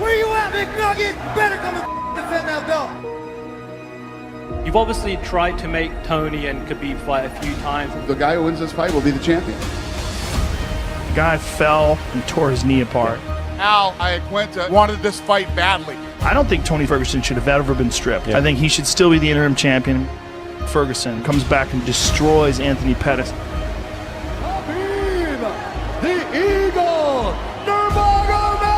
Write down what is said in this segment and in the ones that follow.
Where you at, McNugget? Better come and defend that belt. You've obviously tried to make Tony and Khabib fight a few times. The guy who wins this fight will be the champion. The guy fell and tore his knee apart. Al Iaquinta wanted this fight badly. I don't think Tony Ferguson should have ever been stripped. I think he should still be the interim champion. Ferguson comes back and destroys Anthony Pettis. Khabib, the Eagle, Nurmagomedov!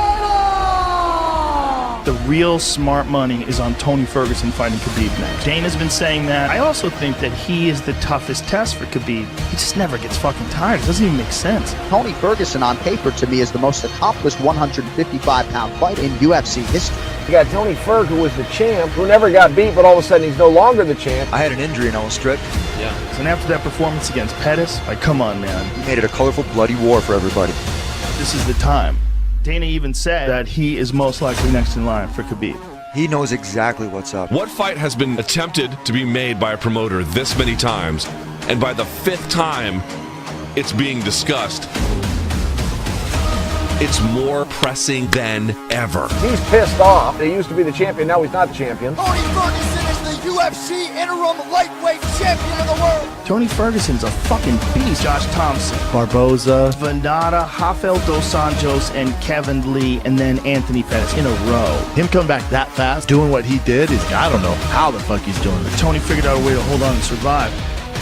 The real smart money is on Tony Ferguson fighting Khabib next. Dana's been saying that. I also think that he is the toughest test for Khabib. He just never gets fucking tired. It doesn't even make sense. Tony Ferguson on paper to me is the most accomplished 155-pound fighter in UFC history. You got Tony Ferg, who was the champ, who never got beat, but all of a sudden he's no longer the champ. I had an injury and I was stripped. Yeah. And after that performance against Pettis, like, come on, man. He made it a colorful, bloody war for everybody. This is the time. Dana even said that he is most likely next in line for Khabib. He knows exactly what's up. What fight has been attempted to be made by a promoter this many times, and by the fifth time it's being discussed, it's more pressing than ever. He's pissed off. He used to be the champion, now he's not the champion. Tony Ferguson is the UFC interim lightweight champion of the world. Tony Ferguson's a fucking beast. Josh Thompson, Barboza, Venata, Rafael Dos Anjos, and Kevin Lee, and then Anthony Pettis in a row. Him coming back that fast, doing what he did, is I don't know how the fuck he's doing it. Tony figured out a way to hold on and survive.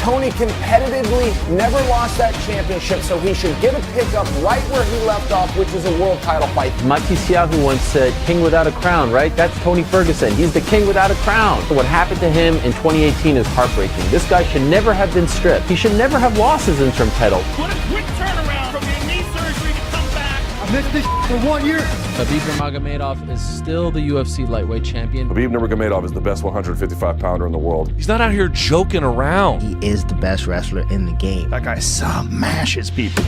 Tony competitively never lost that championship, so he should get a pickup right where he left off, which is a world title fight. Matisiahu once said, king without a crown, right? That's Tony Ferguson. He's the king without a crown. What happened to him in 2018 is heartbreaking. This guy should never have been stripped. He should never have lost his interim title. What a quick turnaround from your knee surgery to come back. I missed this for 1 year. Khabib Nurmagomedov is still the UFC lightweight champion. Khabib Nurmagomedov is the best 155-pounder in the world. He's not out here joking around. He is the best wrestler in the game. That guy smashes people.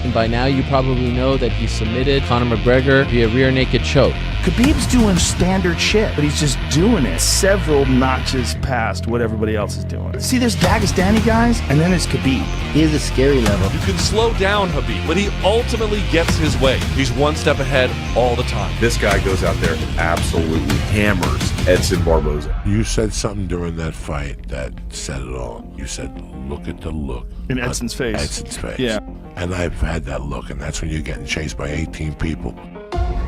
And by now you probably know that he submitted Conor McGregor via rear naked choke. Khabib's doing standard shit, but he's just doing it several notches past what everybody else is doing. See, there's Dagestani guys, and then there's Khabib. He is a scary level. You can slow down Khabib, but he ultimately gets his way. He's one step ahead all the time. This guy goes out there and absolutely hammers Edson Barboza. You said something during that fight that said it all. You said, look at the look. In Edson's face. Edson's face. Yeah. And I've had that look, and that's when you're getting chased by 18 people.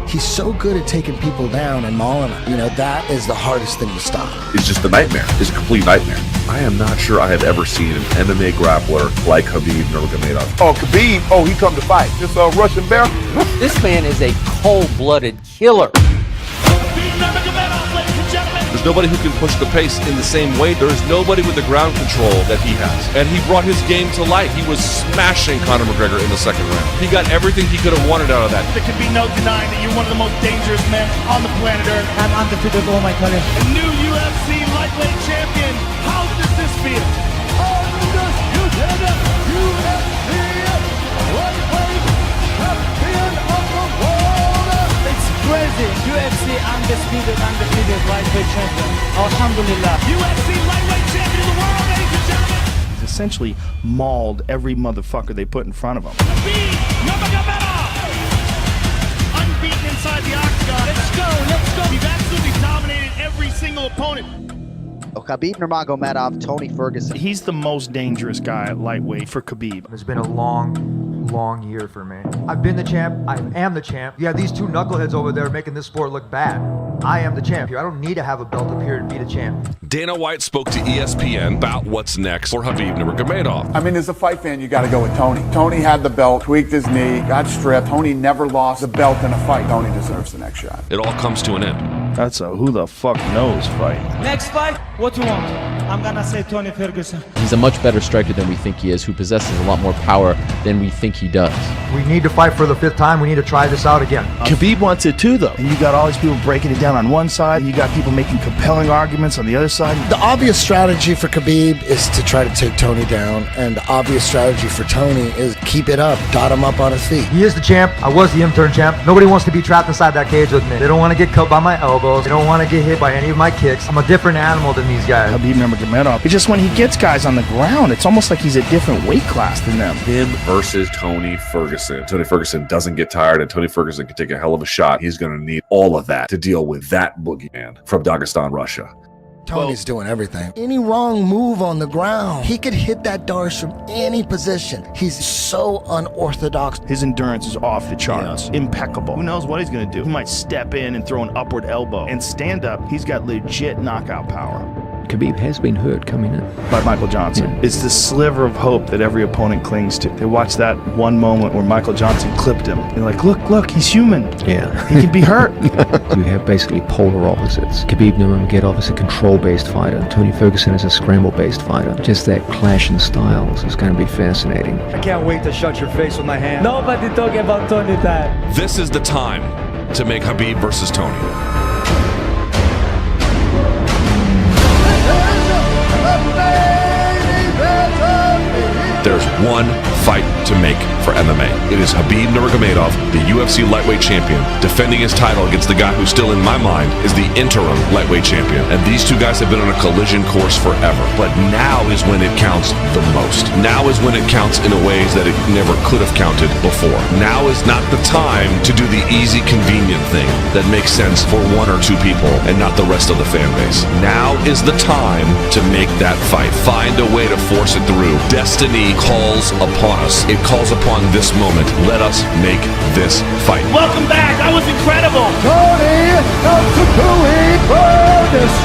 He's so good at taking people down and mauling them. You know, that is the hardest thing to stop. It's just a nightmare. It's a complete nightmare. I am not sure I have ever seen an MMA grappler like Khabib Nurmagomedov. Oh, Khabib, he come to fight. This Russian bear. This man is a cold-blooded killer. There's nobody who can push the pace in the same way. There's nobody with the ground control that he has. And he brought his game to light. He was smashing Conor McGregor in the second round. He got everything he could have wanted out of that. There could be no denying that you're one of the most dangerous men on the planet Earth. I'm undefeated all my career. A new UFC lightweight champion. How does this feel? Undisputed UFC lightweight champion of the world. It's crazy. UFC undefeated lightweight champion. Alhamdulillah. UFC lightweight champion of the world, ladies and gentlemen. He's essentially mauled every motherfucker they put in front of him. Khabib Nurmagomedov. Unbeaten inside the octagon. Let's go. He's absolutely dominated every single opponent. Khabib Nurmagomedov, Tony Ferguson. He's the most dangerous guy at lightweight for Khabib. It's been a long year for me. I've been the champ. I am the champ. You have these two knuckleheads over there making this sport look bad. I am the champ. I don't need to have a belt up here to be the champ. Dana White spoke to ESPN about what's next for Khabib Nurmagomedov. I mean, as a fight fan, you got to go with Tony. Tony had the belt, tweaked his knee, got stripped. Tony never lost the belt in a fight. Tony deserves the next shot. It all comes to an end. That's a who the fuck knows fight. Next fight, what you want? I'm gonna say Tony Ferguson. He's a much better striker than we think he is, who possesses a lot more power than we think he does. We need to fight for the 5th time. We need to try this out again. Khabib wants it too, though. And you got all these people breaking it down on one side, and you got people making compelling arguments on the other side. The obvious strategy for Khabib is to try to take Tony down, and the obvious strategy for Tony is keep it up, dot him up on his feet. He is the champ. I was the intern champ. Nobody wants to be trapped inside that cage with me. They don't want to get cut by my elbows. They don't want to get hit by any of my kicks. I'm a different animal than these guys. Khabib Nurmagomedov. It's just when he gets guys on the ground, it's almost like he's a different weight class than them. Him versus Tony Ferguson. Tony Ferguson doesn't get tired, and Tony Ferguson can take a hell of a shot. He's going to need all of that to deal with that boogeyman from Dagestan, Russia. Tony's doing everything. Any wrong move on the ground, he could hit that Darce from any position. He's so unorthodox. His endurance is off the charts. Yeah. Impeccable. Who knows what he's going to do? He might step in and throw an upward elbow. And stand up, he's got legit knockout power. Khabib has been hurt coming in. By Michael Johnson. Yeah. It's the sliver of hope that every opponent clings to. They watch that one moment where Michael Johnson clipped him. They're like, look, he's human. Yeah. He can be hurt. You have basically polar opposites. Khabib Nurmagomedov is a control-based fighter. Tony Ferguson is a scramble-based fighter. Just that clash in styles is going to be fascinating. I can't wait to shut your face with my hand. Nobody talking about Tony time. This is the time to make Khabib versus Tony. There's one fight to make for MMA. It is Khabib Nurmagomedov, the UFC lightweight champion, defending his title against the guy who still in my mind is the interim lightweight champion. And these two guys have been on a collision course forever. But now is when it counts the most. Now is when it counts in a ways that it never could have counted before. Now is not the time to do the easy, convenient thing that makes sense for one or two people and not the rest of the fan base. Now is the time to make that fight. Find a way to force it through. Destiny calls upon us. It calls upon this moment. Let us make this fight. Welcome back. That was incredible. Tony Ferguson.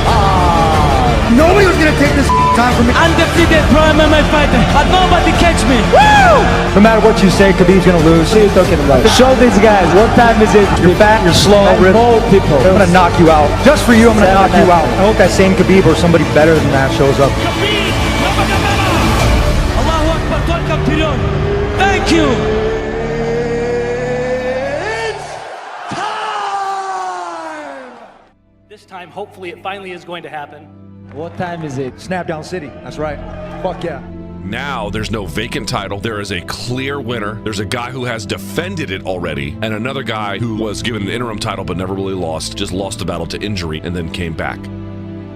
Nobody was going to take this time from me. Undefeated pro MMA fighter, but nobody catch me. Woo! No matter what you say, Khabib's gonna lose. What are you talking about? Show these guys, what time is it? You're fat, you're slow, people. I'm gonna knock you out. Just for you, I'm gonna knock you out. I hope that same Khabib or somebody better than that shows up. Khabib Nurmagomedov. Allahu Akbar, Tony Campeón. Thank you. This time, hopefully, it finally is going to happen. What time is it? Snapdown City, that's right. Fuck yeah. Now there's no vacant title. There is a clear winner. There's a guy who has defended it already, and another guy who was given an interim title but never really lost, just lost the battle to injury and then came back.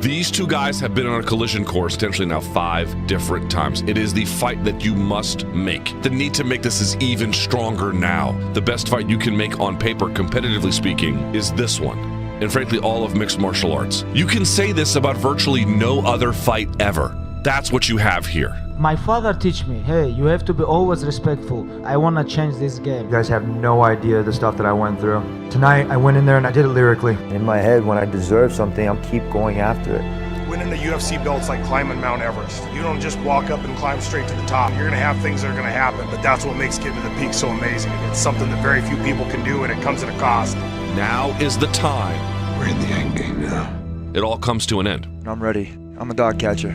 These two guys have been on a collision course potentially now 5 different times. It is the fight that you must make. The need to make this is even stronger now. The best fight you can make on paper, competitively speaking, is this one. And frankly, all of mixed martial arts. You can say this about virtually no other fight ever. That's what you have here. My father teach me, hey, you have to be always respectful. I want to change this game. You guys have no idea the stuff that I went through. Tonight, I went in there and I did it lyrically. In my head, when I deserve something, I'll keep going after it. Winning the UFC belt's like climbing Mount Everest. You don't just walk up and climb straight to the top. You're gonna have things that are gonna happen, but that's what makes getting to the peak so amazing. It's something that very few people can do, and it comes at a cost. Now is the time. We're in the end game now. It all comes to an end. I'm ready. I'm a dog catcher.